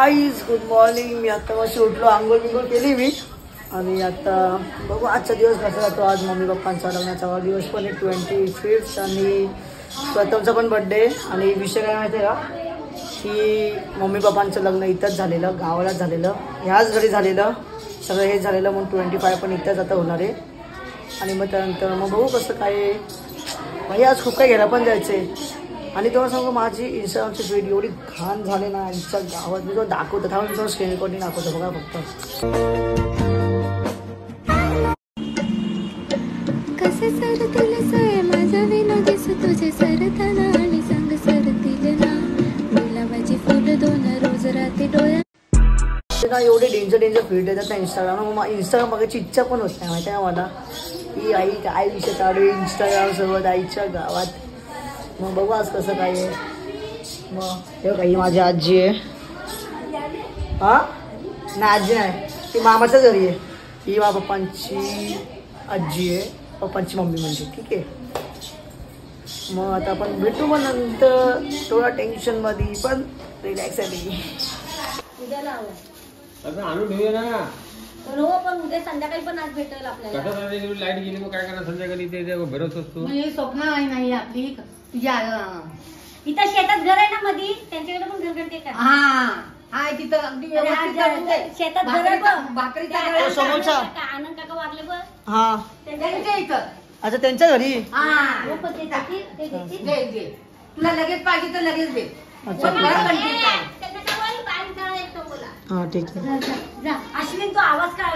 Guys good morning. मी आता मग उठलो, आंघोळ बिंघोळ केली मी आणि आता बघू आजचा दिवस कसा जातो. आज मम्मी पप्पांचा लग्नाचा वाढदिवस पण आहे 25 आणि प्रथमचा पण बर्थडे. आणि विषय काय माहिती आहे का की मम्मी पप्पांचं लग्न इथंच झालेलं, गावालाच झालेलं, ह्याच घरी झालेलं, सगळं हे झालेलं. मग 25 पण इथंच आता होणार आहे. आणि मग त्यानंतर मग बघू कसं काय म्हणजे आज खूप काही घ्यायला पण जायचं आहे. आणि तेव्हा सांगू माझी इंस्टाग्रामची फीड एवढी घाण झाले ना आमच्या गावात. मी तो दाखवतो थांबा, मी स्क्रीन रेकॉर्डिंग दाखवतो बघा फक्त. कसे सरतील सोय माझा विनोदीस तुझे सरताना आणि संग सरतील ना गुलाबाची फुल दोन रोज रात्री डोळ्या एवढे डेंजर फीड देतात ना इंस्टाग्राम. मग इंस्टाग्राम बघायची इच्छा पण होत नाही माहिती आहे मला की आई काय विषय काढू इंस्टाग्राम सोबत आईच्या गावात. मग बघू आज कसं काय आहे. मग हे काही माझी आजी आहे. हा नाही आजी नाही, ती मामाच्याच घरी आहे. ही माझ्या पप्पांची आजी आहे, पप्पांची मम्मी म्हणजे. ठीक आहे. मग आता आपण भेटू मग नंतर. थोडा टेन्शनमध्ये पण रिलॅक्स आहे. आणून ठेवूया ना हो पण उद्या संध्याकाळी पण आज भेटेल आपल्याला. कसं संध्याकाळी लाईट गेली मग काय करणार संध्याकाळी ते भरत असतो. म्हणजे स्वप्न नाही आपली तुझ्या इथं शेतात घर आहे ना मधी, त्यांच्याकडे पण घर करते का? हा तिथं अगदी व्यवस्थित शेतात घर आहे बघ. भाकरीचा तो समोरचा आनंद काका वारले बघ हा त्यांच्या इथं. अच्छा त्यांच्या घरी. हो, पण ते देतील, ते देतील. दे तुला लगेच पाहिजे तर लगेच दे. अच्छा पण बरं कंटिन्यू आहे. त्यांना काय बोल, पाणी काढा येतो बोला. हा ठीक आहे. जा अश्विन, तो आवाज काय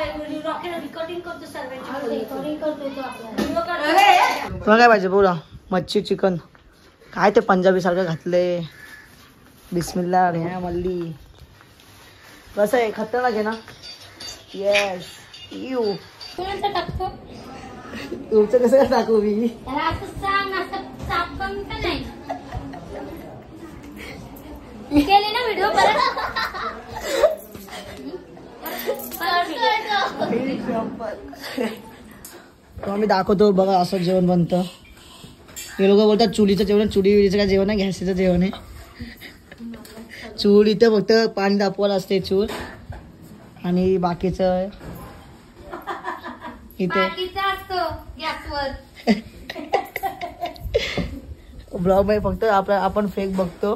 रॉकेट रिकॉर्डिंग करतो सर्वांची. रिकॉर्डिंग करतोय तो आपल्याला. तुला काय पाहिजे बोला. मच्छी चिकन काय ते पंजाबी सारखं घातले. बिस्मिल्ला रे मल्ली. कसं आहे खतरनाक आहे ना. येस यू कोणाचं टाकतो तुमचं कसं काय टाकू मी. त्याला असं सांग, असं साफ करून का नाही केले ना व्हिडिओ परत. मी दाखवतो बघा असं जेवण बनतं. हे लोक बोलतात चुलीचं जेवण, चुली विलीचं काय जेवण आहे, गॅसचं जेवण आहे. चूल इथं फक्त पाणी तापवायला असते चूल आणि बाकीचं इथे असतो गॅसवर. ब्लॉग मध्ये फक्त आपण फेक बघतो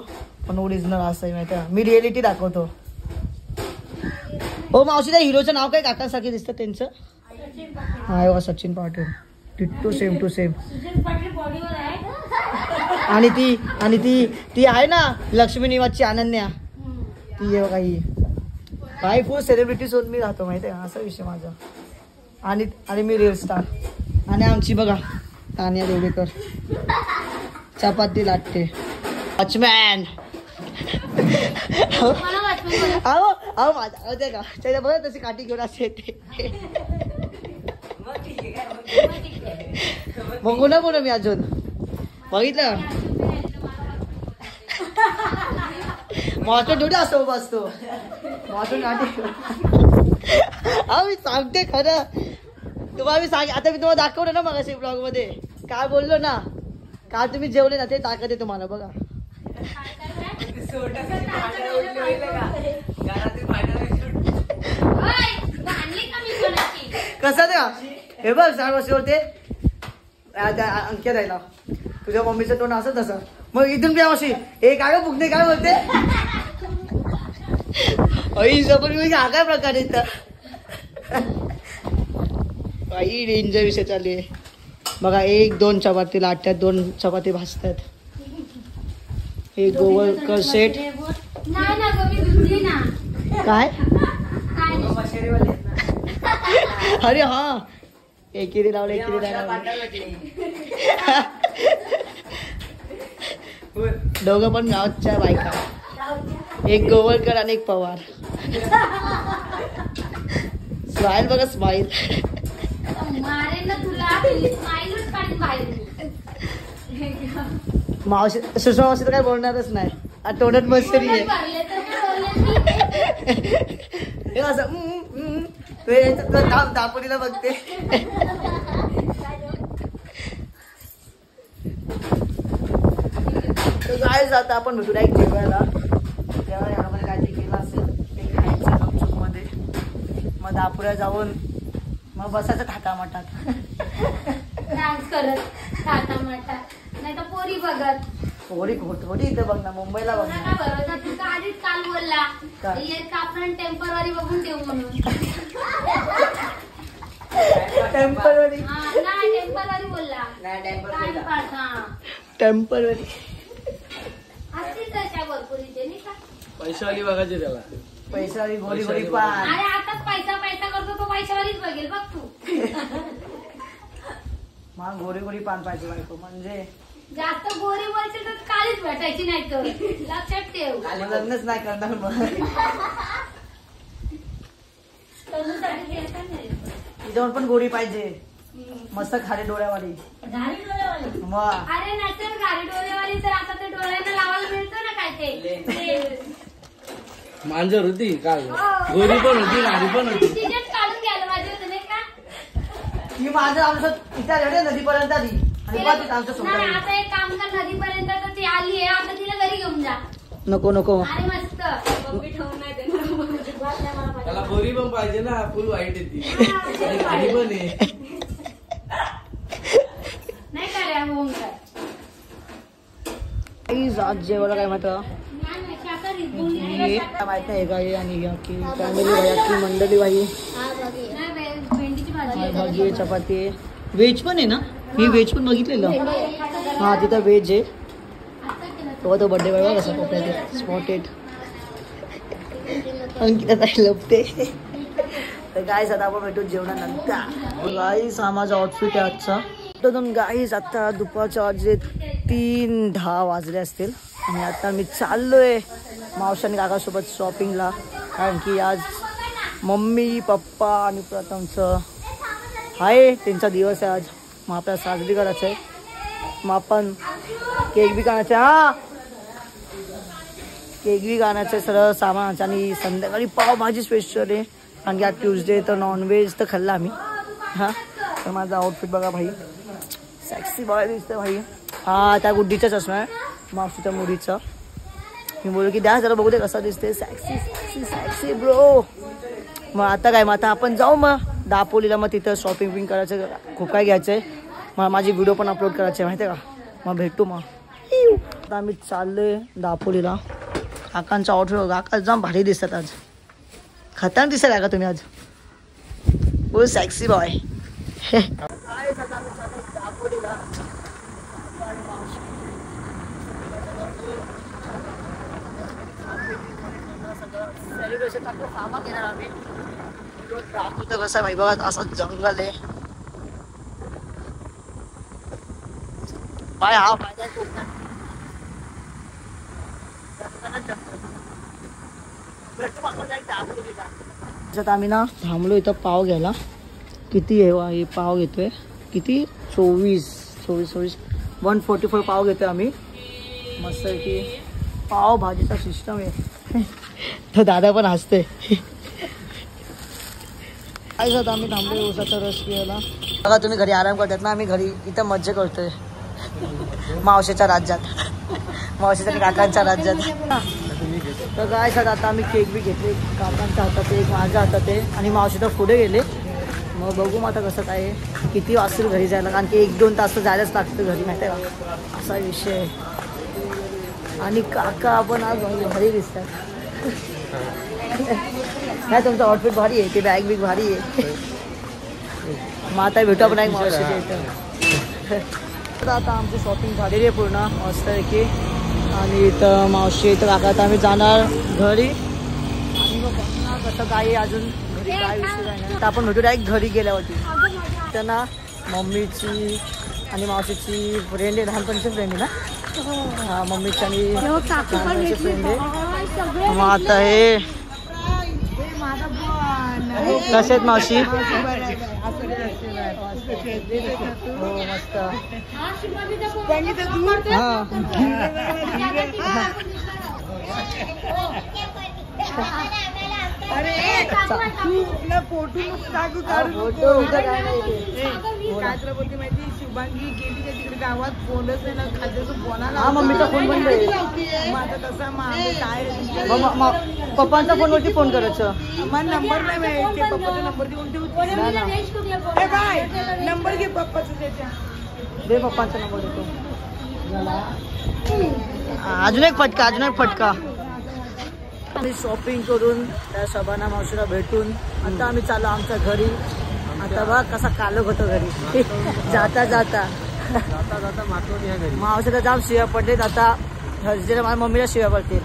पण ओरिजिनल असं आहे माहिती आहे. मी रिअलिटी दाखवतो. हो मावशी त्या हिरोचं नाव काय काकांसारखे दिसतं त्यांचं. हा हो सचिन पाटील टिट्टू सेम टू सेम. आणि ती आहे ना लक्ष्मी निवासची अनन्या, ती आहे बघा. ही बाय फुल सेलिब्रिटी सोबत मी राहतो माहिती आहे, असा विषय माझा. आणि मी रील स्टार. आणि आमची बघा तान्या देवडेकर चपाती लाटते. वॉचमॅन अहो अहो माझा ते का त्याच्या बघा तशी काठी घेऊन असे येते. बघू ना बोल मी अजून बघितलं. मॉटन थोडी असं उभा असतो मॉटन काठी. अहो मी सांगते खरं तुम्हाला. मी सांग आता मी तुम्हाला दाखवलं ना मग ब्लॉग मध्ये काय बोललो ना. काल तुम्ही जेवले ना ते दाखवते तुम्हाला बघा. कसं ते हे बघ 4 वर्ष होते अंक्या द्यायला. तुझ्या मम्मीचं तोंड असं तसं. मग इथून काय मावशी हे काय फुगणे काय बोलते. हा काय प्रकार इथं काही डेंजर विषय चालू आहे बघा. 1-2 चपाती लाटतात, 2 चपाती भाजतात. एक गोवरकर सेट काय. अरे हा एकेरी लावले एकेरी लावले. दोघं पण गावच्या बायका. एक गोवरकर आणि एक पवार. स्माईल बघा स्माईल. मावशी सुषमा मावशी तर काय बोलणारच नाही. तोंडात मस्करी आहे. असं दापोलीला बघते. काय जात आपण भेटू एक जेवायला. काहीतरी केलं असेल मग दापुऱ्या जाऊन मग बसायचं थाटामाटात. डान्स करत टाटा माटा नाही तर पोरी बघत. थोडी इथे बघ ना, मुंबईला बघ तुला ना. काय बरं तू तर आधीच काल बोलला काय? एक आपण टेम्पररी बघून ठेवू म्हणून. टेम्पररी नाही टेम्पररी बोलला. टाइमपास हा टेम्पररी असतीच तशा भरपूर इथे नाही का. पैशावाली बघायचे त्याला. पैशावाली गोरी गोरी पान. अरे आताच पैसा पैसा करतो तो पैशावालीच बघेल बघ तू. मग गोरी गोरी पान पाहिजे बायको म्हणजे जास्त गोरी बोलशील तर कालीच भेटायची नाही तर लक्षात ठेव. मग लग्नच नाही करणार मग. तरुणसाठी घ्यायचं नाही. तिच्यावर पण गोरी पाहिजे, मस्त खाली डोळ्यावाली. घारी डोळेवाली. मग अरे नसेल घारी डोळेवाली तर आता ते डोळ्यांना लावायला मिळतं ना काय ते. मांजर होती काल, हो. गोरी पण होती, गाडी पण होती. तिच्यात काढून घ्यायला पाहिजे होतं नाही का. मी माझं आमचं इथे रेडे नदीपर्यंत आली आणि बघ तिथं आमचं नाही सोडलं. आता एक काम कर नदीपर्यंत तर ती आली आहे आता तिला घरी घेऊन जा. नको नको अरे मस्त बंबी ठेवून नाही देणार. त्याला गोरी पण पाहिजे ना, फुल वाईट येते आणि गाडी पण आहे. नाही का रे होऊन काय. आज जेवायला काय माहिती नाही, नाही, शाकाहारी. माहित नाही गाई आणि की फॅमिली भाई की मंडळी भाई. नाही, भेंडीची भाजी. भाजी चपाती आहे. व्हेज पण आहे ना, मी व्हेज पण बघितलेलं. हा तिथं व्हेज आहे. तो बर्थडे बघा कसा कोपऱ्यात स्पॉटेड अंकिता ताई लपते. तर गाईस आता आपण भेटू जेवणानंतर. गाईस हा माझा आउटफिट आहे आजचा. तर गाईस आता दुपारच्या वाजले 3:10 वाजले असतील आणि आता मी चाललोय मावशी आणि काकासोबत शॉपिंगला. कारण की आज मम्मी पप्पा आणि प्रथमचं आहे त्यांचा दिवस आहे आज. मग आपल्याला साजरी करायचं आहे. मग आपण केक बी खाण्याचं आहे. हा केक बी खाण्याचं आहे, सगळं सामानाचं. आणि संध्याकाळी पावभाजी स्पेशल आहे कारण की आज ट्यूजडे तर नॉनव्हेज तर खाल्लं आम्ही. हां तर माझा आउटफिट बघा भाई, सेक्सी बॉय दिसतं भाई. हा त्या गुड्डीचा चष्मा आहे, मावशीच्या मुलीचा. मी बोलू की द्या जरा बघू दे कसा दिसते. Sexy sexy sexy bro. मग आता काय, मग आता आपण जाऊ मग दापोलीला. मग तिथं शॉपिंग बिंग करायचं, खूप काय घ्यायचं आहे. मग माझी व्हिडिओ पण अपलोड करायची आहे माहिती आहे का. मग भेटू मग. आता आम्ही चाललोय दापोलीला. काकांचा आउटफिट काका जाम भारी दिसतात आज. खतरनाक दिसत आहे का तुम्ही आज, बोल सेक्सी बॉय. सेलिब्रेशन आपलं सामान घेणार आम्ही. दाखवतं कसं भाई बघा, असं जंगल आहे. पाय हा पाय आम्ही ना थांबलो इथं पाव घ्यायला. किती आहे हे पाव घेतोय, किती 24 144 पाव घेतोय आम्ही. मस्त आहे की पाव भाजीचा सिस्टम आहे. तो दादा पण हसते. काय करतो आम्ही थांबलो उसाचा रस पियाला. बघा तुम्ही घरी आराम करतात ना, आम्ही घरी इथं मज्जा करतोय मावशीच्या राज्यात, मावशीच्या आणि काकांच्या राज्यात. तर काय सर आता आम्ही केक बी घेतले, काकांच्या हातात एक माझ्या हातात आहे आणि मावशीच्या पुढे गेले. मग बघू मग आता कसं काय आहे, किती वाजतील घरी जायला. कारण की 1-2 तास तर जायलाच लागतं घरी माहिती आहे का, असा विषय आहे. आणि काका आपण आज भारी दिसतात. नाही तुमचं आउटफिट भारी आहे, ते बॅग बिग भारी आहे. मग आता भेटू आपण एक मावशीच्या इथं. तर आता आमची शॉपिंग झालेली आहे पूर्ण मस्त आहे की. आणि इथं मावशी इथं काका आता आम्ही जाणार घरी. आणि मग बघणार कसं काय अजून घरी काय विषय काय नाही. तर आपण भेटू डायरेक्ट घरी गेल्यावरती. त्यांना मम्मीची आणि मावशीची फ्रेंड आहे, लहानपणीची फ्रेंड आहे ना. हा मम्मीची आणि लहानपणीची फ्रेंड आहे. मग आता हे कसे आहेत मावशी? हो मस्त. फोटो उद्या काय नाही काय बोलते माहिती शुभांगी गेली का तिकडे गावात फोनच नाही ना खाद्याचं फोनाला हा मम्मीचा फोन बंद आहे माझा तसा मागे काय पप्पांच्या फोनवरती फोन करायचं मला नंबर नाही मिळते पप्पाचा नंबर देऊन ठेवू ए बाय नंबर घे पप्पाचा त्याच्या दे पप्पांचा नंबर देतो अजून एक फटका आम्ही शॉपिंग करून त्या शबाना मावशीला भेटून आता आम्ही चाललो आमच्या घरी आता बघ कसा कालक होतो घरी जाता जाता मावशीला जाम शिव्या पडलेत आता माझ्या मम्मीला शिव्या पडतील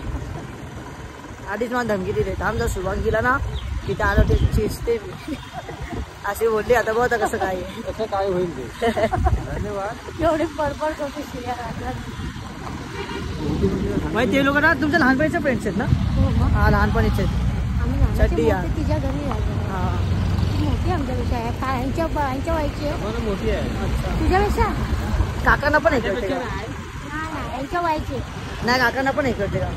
आधीच मला धमकी दिली थांब जर शुभांगीला ना तिथे आलं ते चिजते मी अशी बोलली आता बघ कसं काय होईल ते धन्यवाद एवढे बडबड करते शिव्या माहिती ते लोक ना तुमच्या लहानपणीचे फ्रेंड्स आहेत ना हा लहानपणीचे चड्डी तिच्या घरी हा मोठी आमच्यापेक्षा आहे यांच्या व्हायची मोठी आहे अच्छा तुझ्यापेक्षा काकांना पण हे करते का यांच्या व्हायचे नाही काकांना पण हे करते का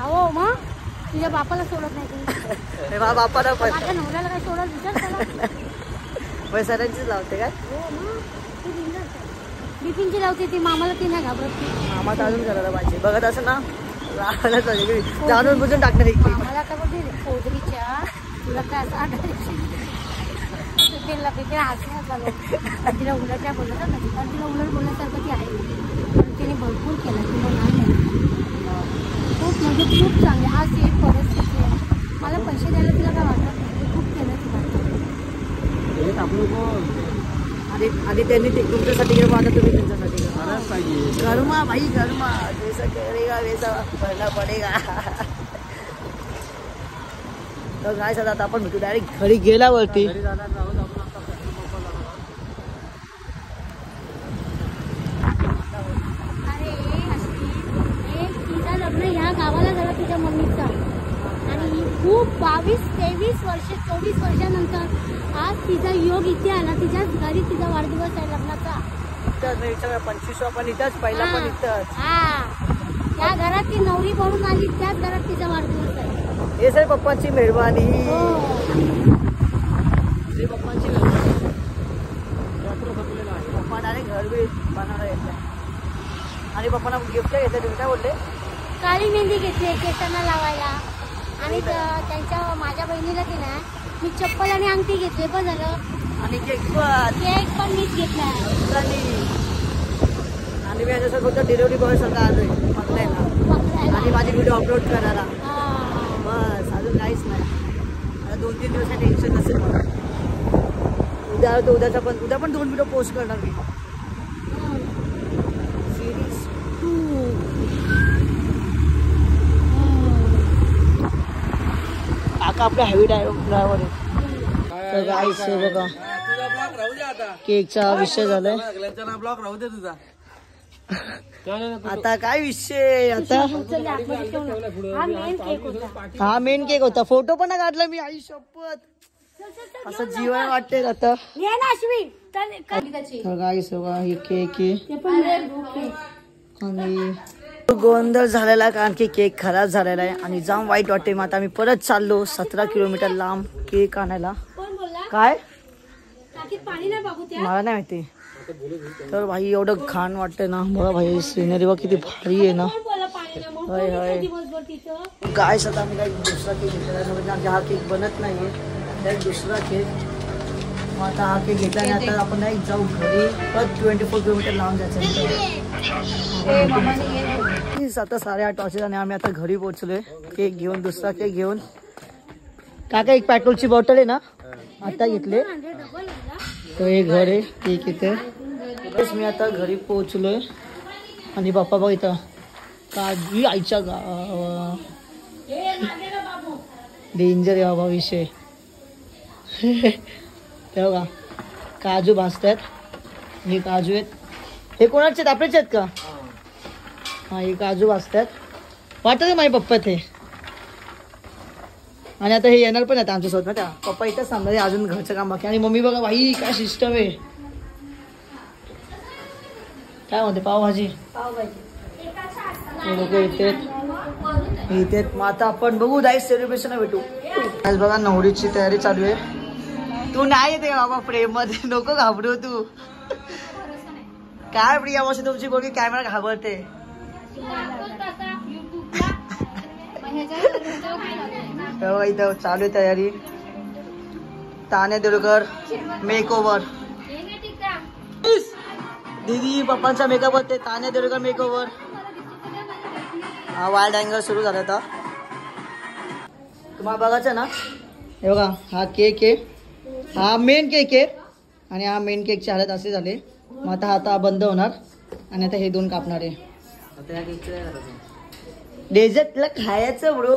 हो मग तुझ्या बापाला सोडत नाही बापाला पण माझ्या नवऱ्याला काय सोडत विचार सरांचीच लावते काय बिपिनची लावते ती मामाला ती नाही घाबरत मामा तर अजून करायला पाहिजे बघत असं ना राहायलाच पाहिजे जाणून बुजून टाकणार एक मामाला काय बोलते पोदरीच्या तुला काय असं तिला हसण्यात झालं तिला उलट्या बोलत ना कारण तिला उलट बोलण्यासारखं ती आहे तिने भरपूर केलं तिला नाही खूप म्हणजे खूप चांगले आज एक परिस्थिती आहे मला पैसे द्यायला तिला काय वाटत नाही खूप केलं तिला आधी त्यांनी ते तुमच्यासाठी गेलं आता तुम्ही त्यांच्यासाठी गरमा भाई गरमा जैसा करेगा वैसा भरना पडेगा तर काय सध्या आता आपण भेटू डायरेक्ट घरी गेल्यावरती तिचं लग्न ह्या गावाला झालं तुझ्या मम्मीचा आणि खूप 22-23 वर्ष 24 वर्षानंतर आज तिचा योग इथे आला तिच्याच घरी तिचा वाढदिवस आहे लग्नाचा 25 पण इथंच पहिला पण इथंच त्या घरात ती नवरी बनून आली त्याच घरात तिचा वाढदिवस आहे हे सर पप्पांची मेहरबानी पप्पांची पप्पा डायरेक्ट घर बी बनवणार येते आणि पप्पांना गिफ्ट घेतलं तुम्ही काय बोलले काळी मेहंदी घेतली केसांना लावायला आणि त्यांच्या माझ्या बहिणीला की नाही मी चप्पल आणि अंगठी घेतली पण झालं आणि केक पण मीच घेतला आणि मी जसं फक्त डिलिव्हरी बॉय सारखा आलोय पकडायला आणि माझे व्हिडिओ अपलोड करायला बस अजून काहीच नाही आता 2-3 दिवसात टेन्शन नसेल मला उद्या पण 2 व्हिडिओ पोस्ट करणार मी सिरीज काका आपल्या हेवी ड्रायव्हर आहे तर गाईस बघा केकचा विषय झालाय ब्लॉग राहू दे तुझा आता काय विषय आता हा मेन केक होता फोटो पण काढला मी आई शपथ असं जीवन वाटते आता गाईस बघा ही केक आहे आणि गोंधळ झालेला कारण की केक खराब झालेला आहे आणि जाम वाईट वाटते मग आता मी परत चाललो 17 किलोमीटर लांब केक आणायला काय मला नाही माहिती तर भाई एवढं घाण वाटतंय ना बघा भाई सिनरी बघ किती भारी आहे ना होय होय काय सध्या मी काही दुसरा केक घेतलेला हा केक बनत नाहीये दुसरा केक मग आता हा केक घेतला आणि आता आपण नाही जाऊ घरी परत 24 किलोमीटर लांब जायचं आता 8:30 वाजले आणि आम्ही आता घरी पोहोचलोय केक घेऊन दुसरा केक घेऊन काका एक पेट्रोलची बॉटल आहे ना आता घेतले तर हे घर आहे केक इथे मी आता घरी पोहोचलोय आणि बाप्पा बघ इथं काजू आईच्या गावा डेंजर आहे बाबा विषय तेव्हा काजू भाजतात हे काजू आहेत हे कोणाचे आहेत आपलेच आहेत का हा हे काजू भाजतात वाटत माझे पप्पा ते आणि आता हे येणार पण आता आमच्यासोबत ना त्या पप्पा इथंच थांबणार अजून घरचं काम बाकी आणि मम्मी बघा बाई काय सिस्टम आहे काय म्हणते पावभाजी लोक येतात मग आता आपण बघू डायस सेलिब्रेशन भेटू आज बघा नवरीची तयारी चालू आहे. तू नाही येते बाबा प्रेम मध्ये, नको घाबरू तू. काय प्रिया मावशी तुमची बोलगी कॅमेरा घाबरते. इथं चालू आहे तयारी. ताने दुर्गर मेकओव्हर. दीदी पप्पांचा मेकअप होते. ताने दुर्गर मेकओव्हर. हा वाईल्ड अँगल सुरू झाला आता. तुम्हाला बघायचं ना, हे बघा हा केक आहे. हा मेन केक आहे आणि हा मेन केकचे हालत असे झाले. मग आता बंद होणार आणि आता हे दोन कापणार आहे. डेझर्टला खायचं ब्रो.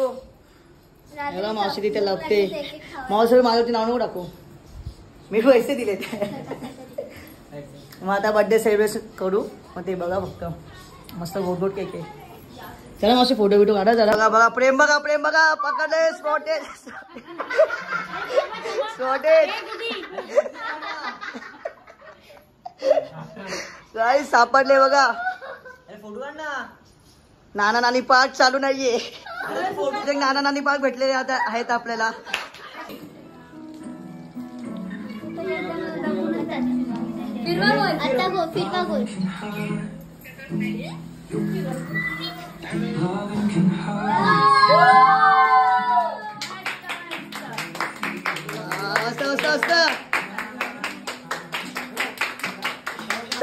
एवढा मावशी तिथे लपते. मावशी माझ्यावरती नाव नको टाकू, मी पैसे दिले. मग आता बर्थडे सेलिब्रेशन करू. मग ते बघा फक्त मस्त गोड गोड केक आहे. चला मावशी फोटो बिटो काढा जरा. बघा बघा प्रेम बघा प्रेम बघा. पकडले स्पॉटेड स्पॉटेड. गाईस सापडले बघा. फोटो काढ ना. नाना नानी पार्क चालू नाहीये. नाना नानी पार्क भेटलेले आता आहेत आपल्याला.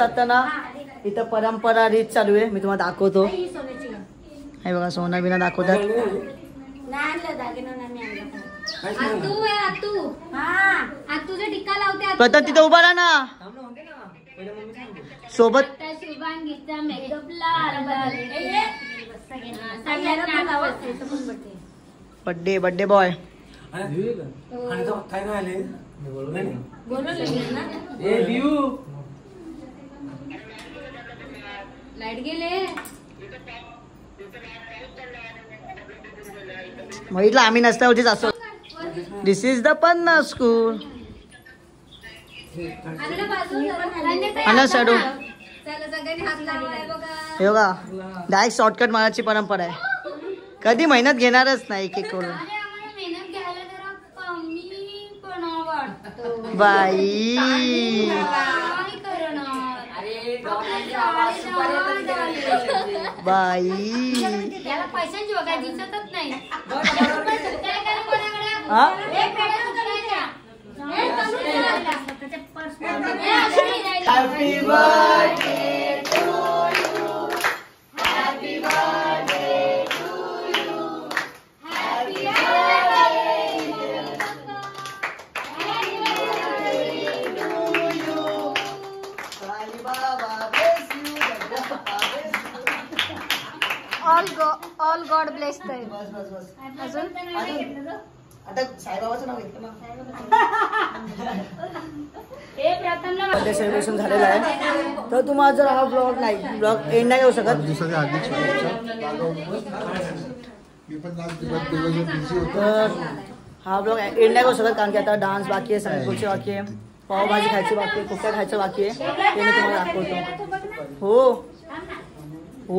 आता ना इथं परंपरा रीत चालू आहे. मी तुम्हाला दाखवतो. हे बघा सोना बिना दाखवतात. प्रथम तिथं उभा राहा ना सोबत. Birthday birthday boy. लाईट गेले. म्हटलं आम्ही नसल्यावरतीच असो. दिस इज द पन्ना स्कूल. साडू हे बघा डायरेक्ट शॉर्टकट मारायची परंपरा आहे. कधी मेहनत घेणारच नाही एक एक करून. बाई बाई पैशांची वगैरे दिसतच नाही. Happy birthday to you. Happy birthday to you. Happy birthday to you. Sai Baba bless you. All God bless. बस बस बस. अजून आता साईबाबाचं नाव घेतलं ना. बर्थडे सेलिब्रेशन झालेलं आहे. तर तुम्हाला जर हा ब्लॉग एंड नाही येऊ शकत. तर हा ब्लॉग एंड नाही करू शकत कारण की आता डान्स बाकी आहे, संगीतची बाकी आहे, पावभाजी खायची बाकी आहे, कुकर खायचं बाकी आहे. ते मी तुम्हाला दाखवतो. हो हो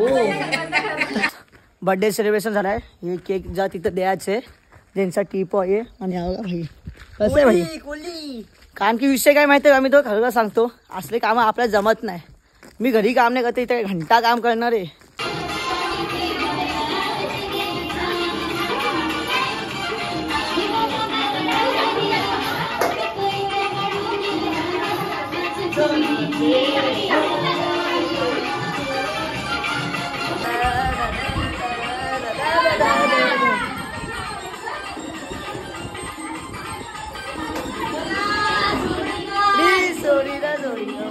बर्थडे सेलिब्रेशन झालाय. हे केक जा तिथं द्यायचे. ज्यांचा टीप आहे आणि हा भाई कसं आहे भाई. कारण की विषय काय माहिती आहे का, मी तो खरं सांगतो, असले कामं आपल्याला जमत नाही. मी घरी काम नाही करते, इथे घंटा काम करणार आहे.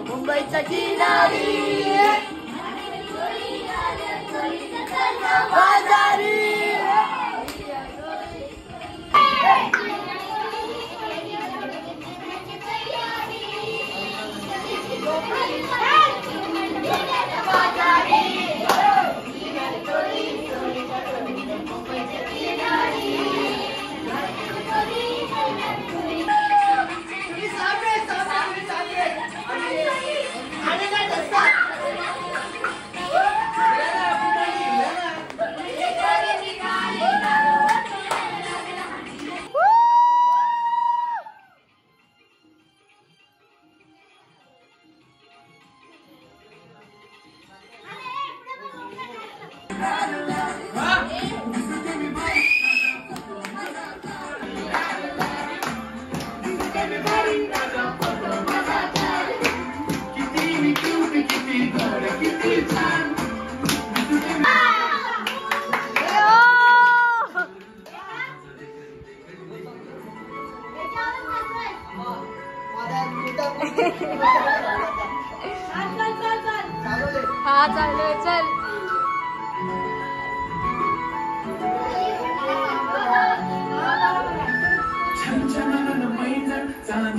मुंबईच्या किनारी बाजारी.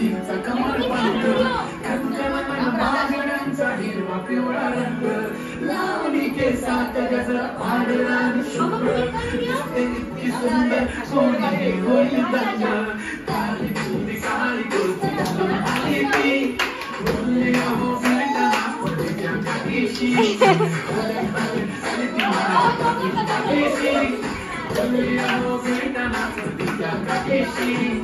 चांदीचा कमरबंद कणकणांचा हिरवा पिवळा रंग लावणी केसात गजरा पांढरा आणि शुभ्र दिसते इतकी सुंदर सोनी गोरी दंड काळी गोरी घालून आली ती बोलली अहो भेटना पडत्या काठीशी आली ती माझ्या काठीशी बोलली अहो भेटना पडत्या काठीशी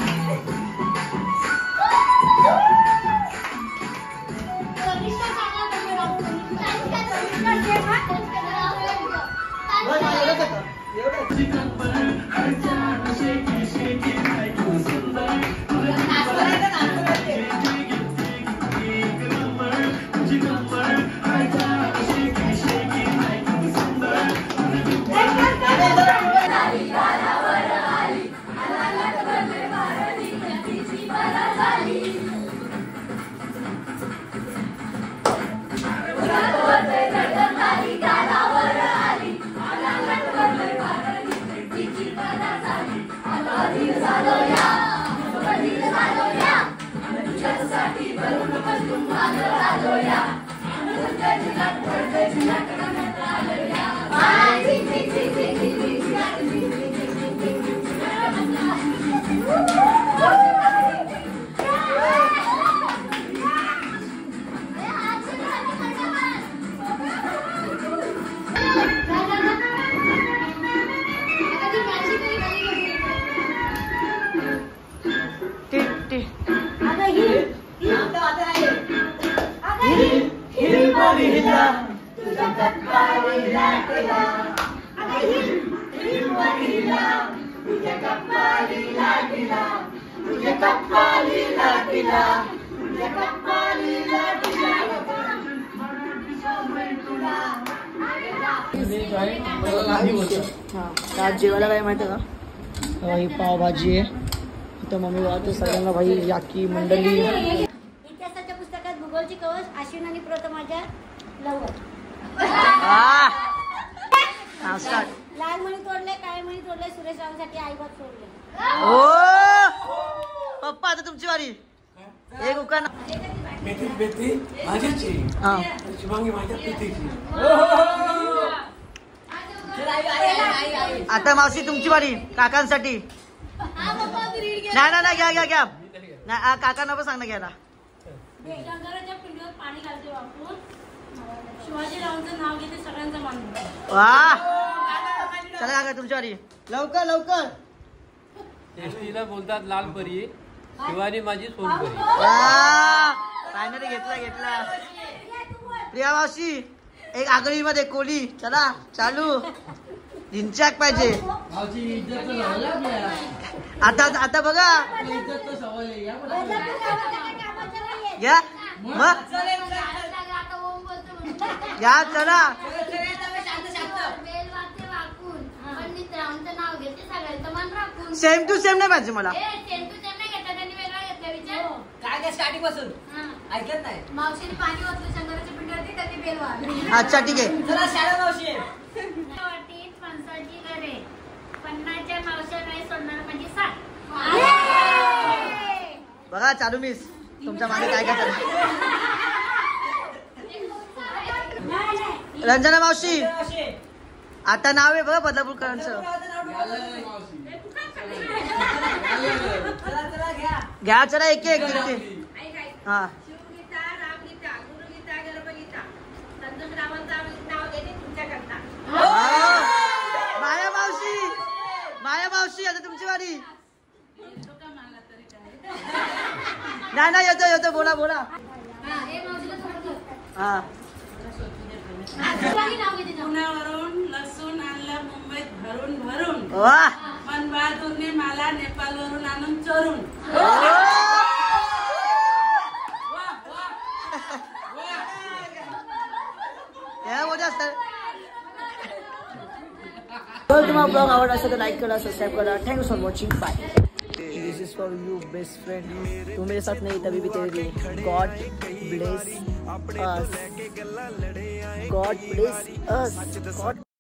आज जेवायला काय माहिती का ही पावभाजी आहे इथं मम्मी वाहतो सगळ्यांना भाई याकी मंडळी इतिहासाच्या पुस्तकात भूगोलची कवच अश्विन आणि प्रथमाच्या लवकर लाल मणी तोडले काळे मणी तोडले सुरेश रावांसाठी आईबाप सोडले पप्पा आता तुमची वारी एक उका मेथी भाजीची शुभांगी माझ्या पितीची आता मावशी तुमची वारी काकांसाठी नाही घ्या घ्या घ्या नाही काकांना पण सांग ना घ्यायला शंकराच्या पिंडीवर पाणी घालते वापरून शिवाजीरावांचं नाव घेते सगळ्यांचं मान वा चला काका तुमची वारी लवकर लवकर एसटीला बोलतात लाल परी शिवानी माझी सोनपरी फायनली घेतला प्रिया मावशी एक आगळी मध्ये कोली चला चालू जिंचाक पाहिजे आता बघा या मग या चला सेम टू सेम नाही पाहिजे मला मावशीने पाणी ओतलं शंकराच्या पिंडीवरती कधी बेलवा अच्छा ठीक आहे वाटीत फणसाची घरे पन्नाच्या मावश्या नाही सोडणार म्हणजे साठ बघा चालू मिस तुमच्या मागे काय चालू रंजना मावशी आता नाव आहे बघा बदलापूरकरांचं घ्या चला एक एक हा माया मावशी आता तुमची वारी नाही येतो बोला हा पुण्यावरून लसूण आणलं मुंबईत भरून वा पण बहादूरने मला नेपाळवरून आणून चोरून जर तुम्हाला ब्लॉग आवडला असेल तर लाईक करा सब्सक्राइब करा thank you for watching bye this is for you best friend तू मेरे साथ नहीं तभी भी तेरे लिए गॉड ब्लेस अस